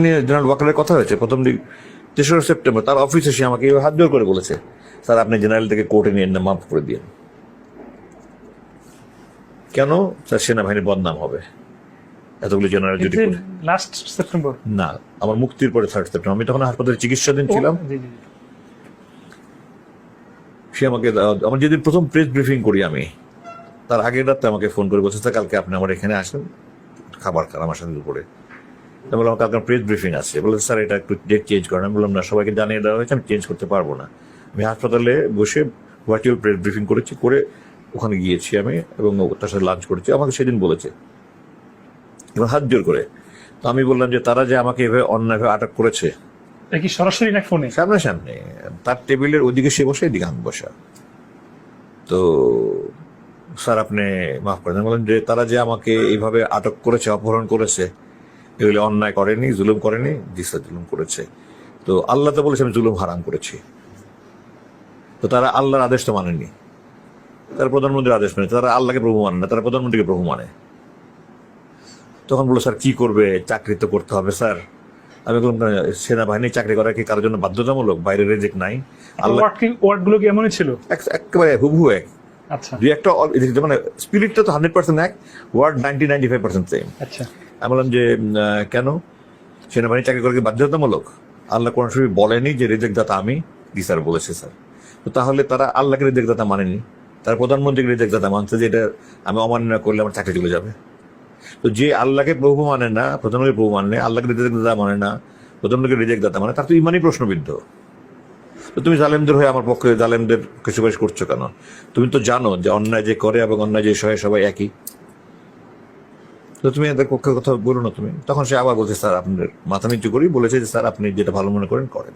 নিয়ে জেনারেল ওয়াকারের কথা হয়েছে প্রথম দিন 3রা সেপ্টেম্বর তার অফিসে সে আমাকে হাত জোর করে বলেছে, স্যার আপনি জেনারেল থেকে কোর্টে নিয়ে মাফ করে দিন। কেন? স্যার সেনাবাহিনীর বদনাম হবে এতগুলো জেনারেল যদি লাস্ট সেপ্টেম্বর না, আমার মুক্তির পরে 3rd সেপ্টেম্বর, আমি তখন হাসপাতালে চিকিৎসাধীন ছিলাম। সে আমাকে আমার যেদিন প্রথম প্রেস ব্রিফিং করি আমি, তার আগের রাতে আমাকে ফোন করে বলছে, স্যার কালকে আপনি আমার এখানে আসেন খাবার খান আমার সাথে দুপুরে। আমি বললাম কালকে প্রেস ব্রিফিং আছে, বলে স্যার এটা একটু ডেট চেঞ্জ করেন। আমি বললাম না, সবাইকে জানিয়ে দেওয়া হয়েছে, আমি চেঞ্জ করতে পারবো না। আমি হাসপাতালে বসে ভার্চুয়াল প্রেস ব্রিফিং করেছি, করে ওখানে গিয়েছি আমি এবং তার সাথে লাঞ্চ করেছি। আমাকে সেদিন বলেছে এবং হাত জোর করে। তো আমি বললাম যে তারা যে আমাকে এভাবে অন্যায়ভাবে আটক করেছে, কি সরাসরি না ফোনে? সামনাসামনি, তার টেবিলের ওইদিকে সে বসে এদিকে আমি বসা। তো স্যার আপনি মাফ করে দেন। বলেন যে তারা যে আমাকে এইভাবে আটক করেছে, অপহরণ করেছে, এগুলি অন্যায় করেনি, জুলুম করেনি। জি স্যার জুলুম করেছে। তো আল্লাহ তো বলেছে আমি জুলুম হারাম করেছি। তো তারা আল্লাহর আদেশ তো মানেনি, তারা প্রধানমন্ত্রীর আদেশ মানে, তারা আল্লাহকে প্রভু মানে না, তারা প্রধানমন্ত্রীকে প্রভু মানে। তখন বললো স্যার কি করবে, চাকরি তো করতে হবে স্যার। আমি বললাম সেনাবাহিনী চাকরি করা কি কারোর জন্য বাধ্যতামূলক? বাইরে রেজেক্ট নাই। ওয়ার্ডগুলো কি এমনই ছিল? একেবারে হুবহু এক। আচ্ছা, দুই একটা মানে স্পিরিটটা তো 100% এক, ওয়ার্ড 90-95% সেম। আচ্ছা, আমি বললাম যে কেন সেনাবাহিনী চাকরি করা কি বাধ্যতামূলক? আল্লাহ কোন সময় বলেনি যে রেজেক্ট দাতা আমি। জি স্যার বলেছে স্যার। তো তাহলে তারা আল্লাহকে রেজেক্ট দাতা মানেনি, তারা প্রধানমন্ত্রীকে রেজেক্ট দাতা মানছে যে এটা আমি অমান্য করলে আমার চাকরি চলে যাবে। তো যে আল্লাহকে প্রভু মানে না, প্রধানমন্ত্রী প্রভু মানে, আল্লাহকে রিজেক্ট দাতা মানে না, প্রধানমন্ত্রীকে রিজেক্ট দাতা মানে, তার তো ইমানই প্রশ্নবিদ্ধ। তো তুমি জালেমদের হয়ে আমার পক্ষে জালেমদের সুপারিশ করছো কেন? তুমি তো জানো যে অন্যায় যে করে এবং অন্যায় যে সহায় সবাই একই। তো তুমি এদের পক্ষে কথা বলো না তুমি। তখন সে আবার বলছে স্যার আপনাদের মাথা নিচু করি বলেছে যে স্যার আপনি যেটা ভালো মনে করেন করেন।